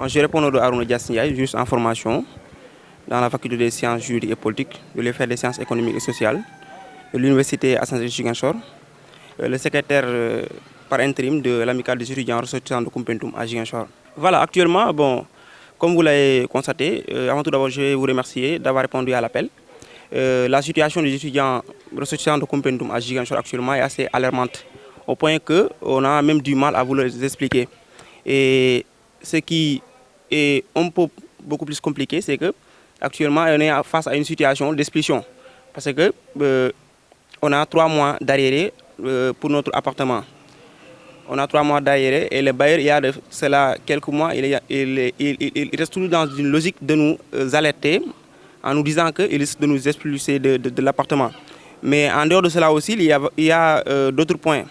Je réponds au Arouna Diassindiaye, juste en formation dans la faculté des sciences juridiques et politiques, de l'École des sciences économiques et sociales de l'université Assane Ziguinchor, le secrétaire par intérim de l'amicale des étudiants ressortissants de Koumpentoum à Ziguinchor. Voilà, actuellement, bon, comme vous l'avez constaté, avant tout d'abord, je vais vous remercier d'avoir répondu à l'appel. La situation des étudiants ressortissants de Koumpentoum à Ziguinchor actuellement est assez alarmante, au point qu'on a même du mal à vous les expliquer. Et ce qui est un peu beaucoup plus compliqué, c'est que actuellement on est face à une situation d'expulsion. Parce que on a 3 mois d'arriéré pour notre appartement. On a 3 mois d'arriéré et le bailleur, il y a de cela quelques mois, il reste toujours dans une logique de nous alerter en nous disant qu'il risque de nous expulser de l'appartement. Mais en dehors de cela aussi, il y a d'autres points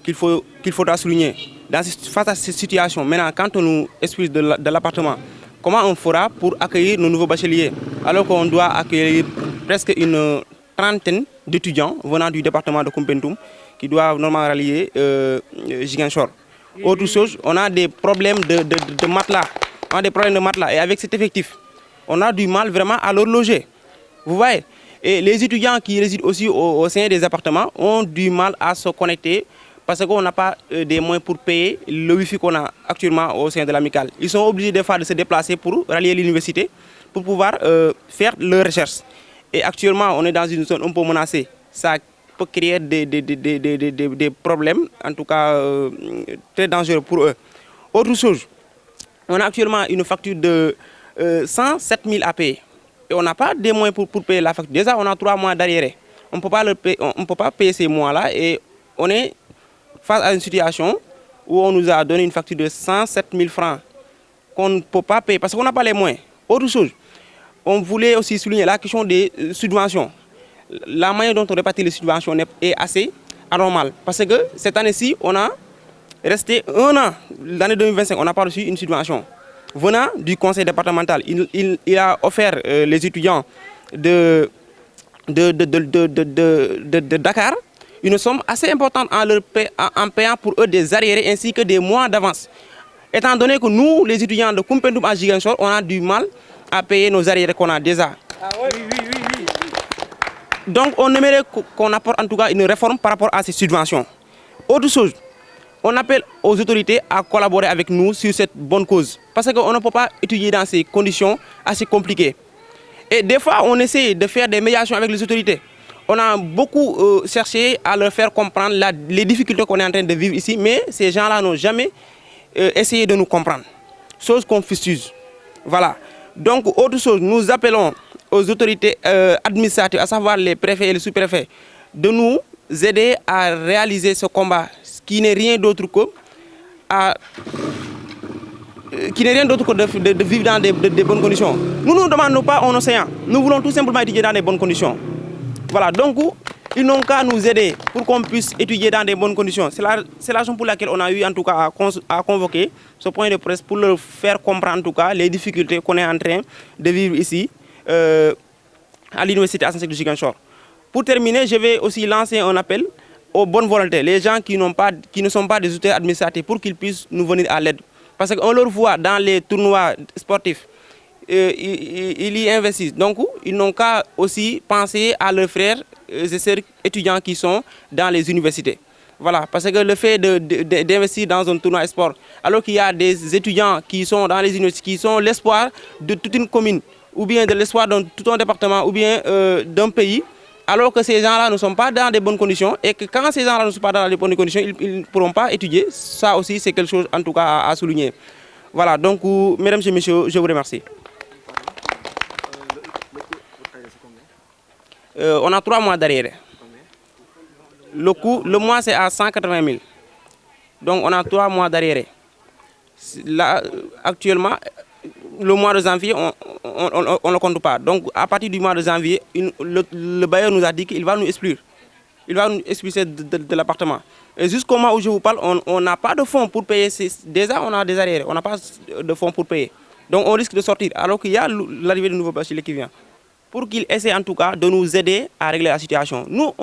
qu'il faudra souligner. Face à cette situation, maintenant, quand on nous expulse de l'appartement, comment on fera pour accueillir nos nouveaux bacheliers alors qu'on doit accueillir presque une trentaine d'étudiants venant du département de Koumpentoum qui doivent normalement rallier Ziguinchor. Autre chose, on a des problèmes de matelas. On a des problèmes de matelas et avec cet effectif, on a du mal vraiment à leur loger. Vous voyez? Et les étudiants qui résident aussi au sein des appartements ont du mal à se connecter parce qu'on n'a pas des moyens pour payer le wifi qu'on a actuellement au sein de l'amicale. Ils sont obligés des fois de se déplacer pour rallier l'université pour pouvoir faire leurs recherches. Et actuellement, on est dans une zone un peu menacée. Ça peut créer des problèmes, en tout cas très dangereux pour eux. Autre chose, on a actuellement une facture de 107 000 à payer. Et on n'a pas des moyens pour payer la facture. Déjà, on a 3 mois d'arriéré. On ne peut pas payer ces mois-là et on est face à une situation où on nous a donné une facture de 107 000 francs qu'on ne peut pas payer parce qu'on n'a pas les moyens. Autre chose, on voulait aussi souligner la question des subventions. La manière dont on répartit les subventions est assez anormale parce que cette année-ci, on a resté 1 an. L'année 2025, on n'a pas reçu une subvention. Venant du conseil départemental, il a offert les étudiants de Dakar une somme assez importante en payant pour eux des arriérés ainsi que des mois d'avance. Étant donné que nous, les étudiants de Koumpentoum à Ziguinchor, on a du mal à payer nos arriérés qu'on a déjà. Ah oui. Donc on aimerait qu'on apporte en tout cas une réforme par rapport à ces subventions. Autre chose, on appelle aux autorités à collaborer avec nous sur cette bonne cause. Parce qu'on ne peut pas étudier dans ces conditions assez compliquées. Et des fois, on essaie de faire des médiations avec les autorités. On a beaucoup cherché à leur faire comprendre les difficultés qu'on est en train de vivre ici, mais ces gens-là n'ont jamais essayé de nous comprendre. Chose qu'on fustige. Voilà. Donc, autre chose, nous appelons aux autorités administratives, à savoir les préfets et les sous-préfets, de nous aider à réaliser ce combat, qui n'est rien d'autre que de vivre dans des bonnes conditions. Nous ne demandons pas un océan, nous voulons tout simplement étudier dans des bonnes conditions. Voilà, donc ils n'ont qu'à nous aider pour qu'on puisse étudier dans des bonnes conditions. C'est la raison pour laquelle on a eu en tout cas à convoquer ce point de presse pour leur faire comprendre en tout cas les difficultés qu'on est en train de vivre ici à l'université Assane Ziguinchor. Pour terminer, je vais aussi lancer un appel aux bonnes volontés, les gens qui ne sont pas des autorités administratives pour qu'ils puissent nous venir à l'aide. Parce qu'on leur voit dans les tournois sportifs, ils y investissent. Donc, ils n'ont qu'à aussi penser à leurs frères et sœurs étudiants qui sont dans les universités. Voilà, parce que le fait d'investir dans un tournoi sport, alors qu'il y a des étudiants qui sont dans les universités, qui sont l'espoir de toute une commune, ou bien de l'espoir de tout un département, ou bien d'un pays, alors que ces gens-là ne sont pas dans de bonnes conditions, et que quand ces gens-là ne sont pas dans les bonnes conditions, ils ne pourront pas étudier. Ça aussi, c'est quelque chose en tout cas à souligner. Voilà, donc, mesdames et messieurs, je vous remercie. On a 3 mois d'arriéré. Le mois, c'est à 180 000. Donc, on a 3 mois d'arriéré. Là, actuellement, le mois de janvier, on ne le compte pas. Donc, à partir du mois de janvier, le bailleur nous a dit qu'il va nous exclure. Il va nous expulser de l'appartement. Et jusqu'au moment où je vous parle, on n'a pas de fonds pour payer. Déjà, on a des arriérés. On n'a pas de fonds pour payer. Donc, on risque de sortir. Alors qu'il y a l'arrivée de nouveaux bacheliers qui vient. Pour qu'ils essaient en tout cas de nous aider à régler la situation. Nous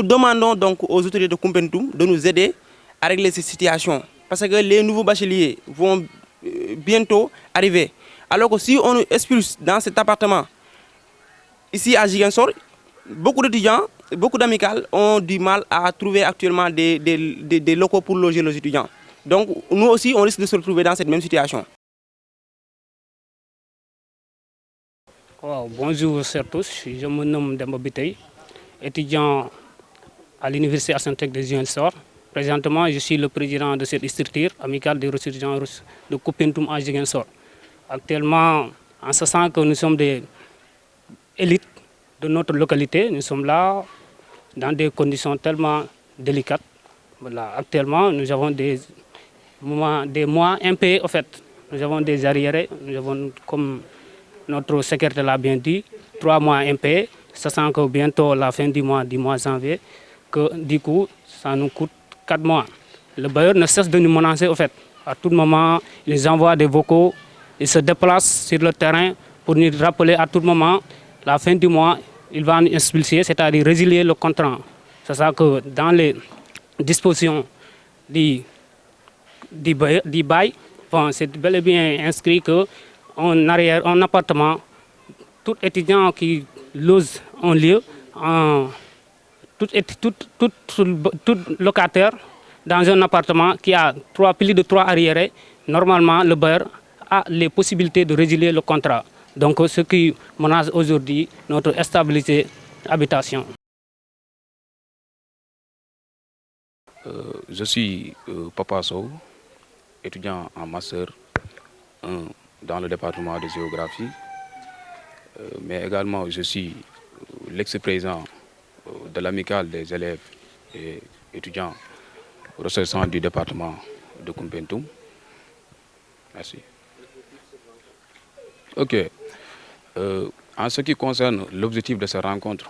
demandons donc aux autorités de Koumpentoum de nous aider à régler cette situation. parce que les nouveaux bacheliers vont bientôt arriver. Alors que si on nous expulse dans cet appartement, ici à Ziguinchor, beaucoup d'étudiants, beaucoup d'amicales ont du mal à trouver actuellement des locaux pour loger les étudiants. Donc nous aussi, on risque de se retrouver dans cette même situation. Wow, bonjour à tous, je me nomme Demba Biteye, étudiant à l'Université Assantec de Ziguinchor. Présentement, je suis le président de cette structure amicale des ressortissants russes de Koupentoum à Ziguinchor. Actuellement, en sachant que nous sommes des élites de notre localité, nous sommes là dans des conditions tellement délicates. Voilà. Actuellement, nous avons des mois impayés en fait. Nous avons des arriérés, nous avons, comme notre secrétaire l'a bien dit, 3 mois impayés, sachant que bientôt la fin du mois janvier, que du coup, ça nous coûte 4 mois. Le bailleur ne cesse de nous menacer en fait. À tout moment, il nous envoie des vocaux, il se déplace sur le terrain pour nous rappeler à tout moment la fin du mois, il va nous expulser, c'est-à-dire résilier le contrat. C'est ça que dans les dispositions du bail, bon, c'est bel et bien inscrit qu'en appartement, tout étudiant qui loge un lieu, tout locataire dans un appartement qui a plus de 3 arriérés, normalement le bailleur a les possibilités de résilier le contrat. Donc ce qui menace aujourd'hui notre stabilité d'habitation. Je suis Papa Sow, étudiant en master 1 dans le département de géographie, mais également je suis l'ex-président de l'amicale des élèves et étudiants ressortissants du département de Koupentoum. Merci. Ok. En ce qui concerne l'objectif de cette rencontre,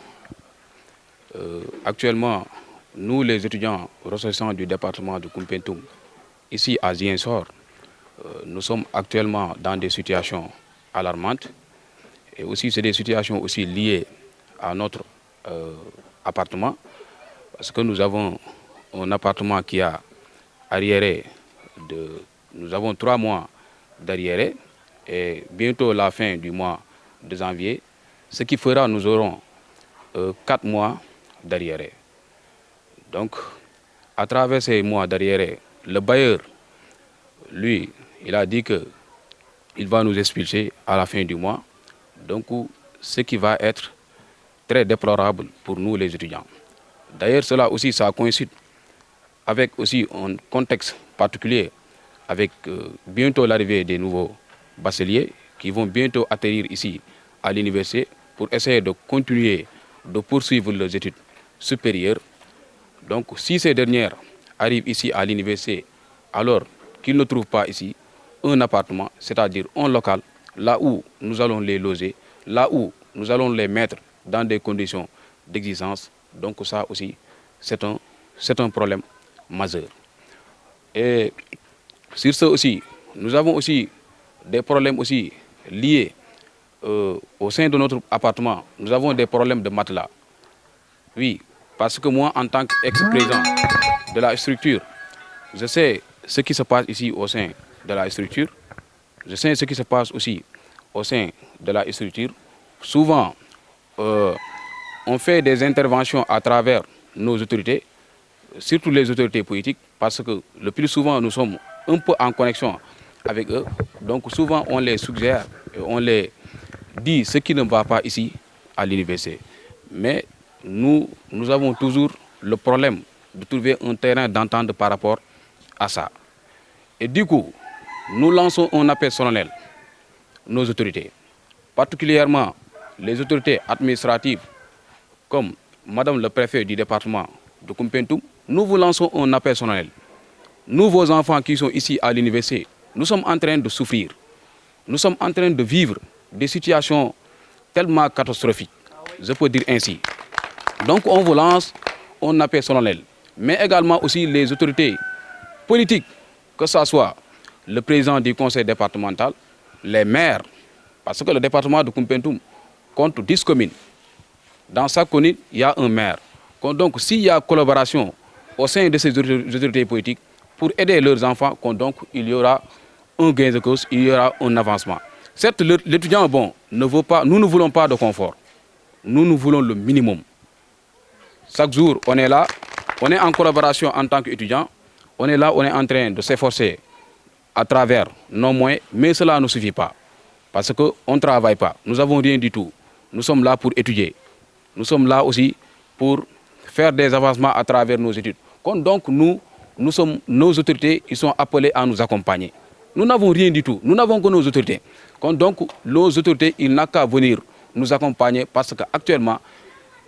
actuellement, nous les étudiants ressortissants du département de Koupentoum, ici à Ziguinchor, nous sommes actuellement dans des situations alarmantes et aussi c'est des situations aussi liées à notre appartement parce que nous avons un appartement qui a arriéré nous avons 3 mois d'arriéré et bientôt la fin du mois de janvier, ce qui fera nous aurons 4 mois d'arriéré. Donc, à travers ces mois d'arriéré, le bailleur, lui, il a dit qu'il va nous expulser à la fin du mois. Donc, ce qui va être très déplorable pour nous les étudiants. D'ailleurs, cela aussi, ça coïncide avec aussi un contexte particulier, avec bientôt l'arrivée des nouveaux bacheliers qui vont bientôt atterrir ici à l'université pour essayer de continuer de poursuivre leurs études supérieures. Donc, si ces dernières arrivent ici à l'université, alors qu'ils ne trouvent pas ici un appartement, c'est-à-dire un local, là où nous allons les loger, là où nous allons les mettre dans des conditions d'existence, donc ça aussi, c'est un problème majeur. Et sur ce aussi, nous avons aussi des problèmes aussi liés au sein de notre appartement. Nous avons des problèmes de matelas. Oui, parce que moi, en tant qu'ex-président de la structure, je sais ce qui se passe ici au sein de la structure. Je sais ce qui se passe aussi au sein de la structure. Souvent, on fait des interventions à travers nos autorités, surtout les autorités politiques, parce que le plus souvent, nous sommes un peu en connexion avec eux. Donc souvent, on les suggère et on les dit ce qui ne va pas ici à l'université. Mais nous avons toujours le problème de trouver un terrain d'entente par rapport à ça. Et du coup, nous lançons un appel solennel nos autorités, particulièrement les autorités administratives comme Madame le préfet du département de Koupentoum. Nous vous lançons un appel solennel. Nous, vos enfants qui sont ici à l'université, nous sommes en train de souffrir. Nous sommes en train de vivre des situations tellement catastrophiques, je peux dire ainsi. Donc on vous lance un appel solennel, mais également aussi les autorités politiques, que ce soit le président du conseil départemental, les maires, parce que le département de Koupentoum compte 10 communes. Dans chaque commune, il y a un maire. Donc s'il y a collaboration au sein de ces autorités politiques pour aider leurs enfants, donc il y aura un gain de cause, il y aura un avancement. Certes, l'étudiant, bon, ne veut pas, nous ne voulons pas de confort. Nous voulons le minimum. Chaque jour, on est là, on est en collaboration en tant qu'étudiant, on est là, on est en train de s'efforcer à travers nos moyens, mais cela ne suffit pas. Parce qu'on ne travaille pas, nous n'avons rien du tout. Nous sommes là pour étudier. Nous sommes là aussi pour faire des avancements à travers nos études. Donc nos autorités, ils sont appelés à nous accompagner. Nous n'avons rien du tout, nous n'avons que nos autorités. Donc nos autorités, ils n'ont qu'à venir nous accompagner parce qu'actuellement,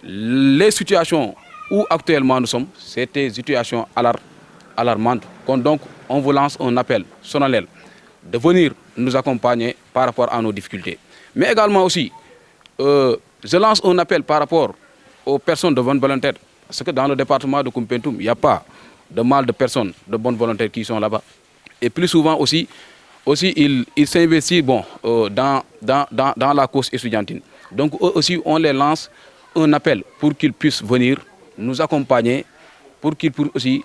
les situations où actuellement nous sommes, c'est des situations alarmantes. Donc on vous lance un appel solennel de venir nous accompagner par rapport à nos difficultés. Mais également aussi, je lance un appel par rapport aux personnes de bonne volonté. Parce que dans le département de Koumpentoum, il n'y a pas de mal de personnes de bonne volonté qui sont là-bas. Et plus souvent aussi ils s'investissent dans la cause étudiantine. Donc eux aussi, on les lance un appel pour qu'ils puissent venir nous accompagner, pour qu'ils puissent aussi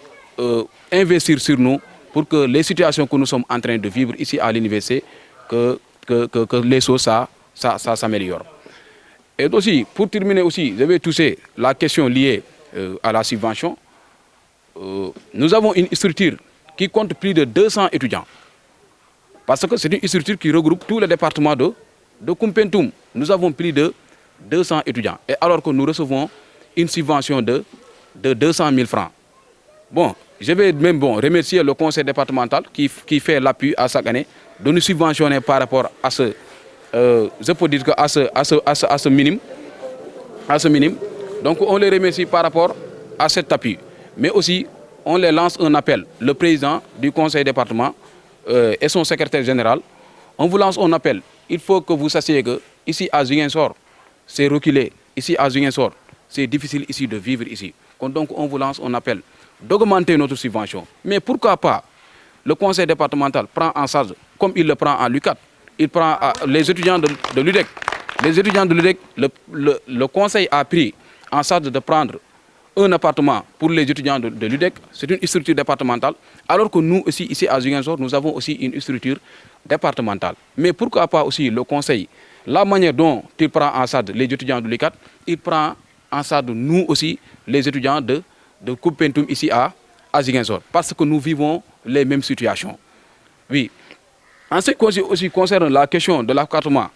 investir sur nous, pour que les situations que nous sommes en train de vivre ici à l'université, que les choses ça s'améliore. Et aussi, pour terminer aussi, je vais toucher la question liée à la subvention. Nous avons une structure qui compte plus de 200 étudiants. Parce que c'est une structure qui regroupe tous les départements de Koumpentoum. Nous avons plus de 200 étudiants. Et alors que nous recevons une subvention de 200 000 francs. Bon, je vais même remercier le conseil départemental qui fait l'appui à chaque année de nous subventionner par rapport à ce, je peux dire que à ce minimum. Donc on les remercie par rapport à cet appui. Mais aussi, on les lance un appel. Le président du conseil département et son secrétaire général, on vous lance un appel. Il faut que vous sachiez que ici à Ziguinchor, c'est reculé. Ici à Ziguinchor, c'est difficile ici de vivre ici. Donc on vous lance un appel d'augmenter notre subvention. Mais pourquoi pas le conseil départemental prend en charge, comme il le prend en l'UCAD, il prend les étudiants de l'UDEC. Les étudiants de l'UDEC, le conseil a pris en charge de prendre un appartement pour les étudiants de l'UDEC. C'est une structure départementale. Alors que nous aussi, ici à Ziguinchor, nous avons aussi une structure départementale. Mais pourquoi pas aussi le conseil, la manière dont il prend en charge les étudiants de l'UCAD, il prend en charge nous aussi, les étudiants de Koumpentoum ici à Ziguinchor. Parce que nous vivons les mêmes situations. Oui. En ce qui aussi concerne la question de l'accaparement,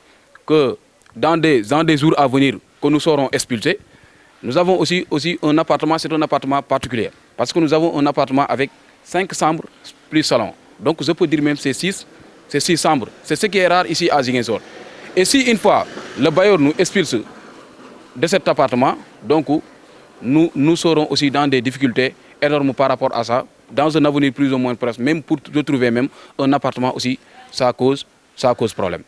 que dans des jours à venir, que nous serons expulsés, nous avons aussi un appartement, c'est un appartement particulier. Parce que nous avons un appartement avec 5 chambres plus salon. Donc je peux dire même c'est 6 chambres. C'est ce qui est rare ici à Ziguinchor. Et si une fois le bailleur nous expulse de cet appartement, donc nous serons aussi dans des difficultés énormes par rapport à ça. Dans un avenir plus ou moins proche, même pour retrouver même un appartement aussi, ça cause problème.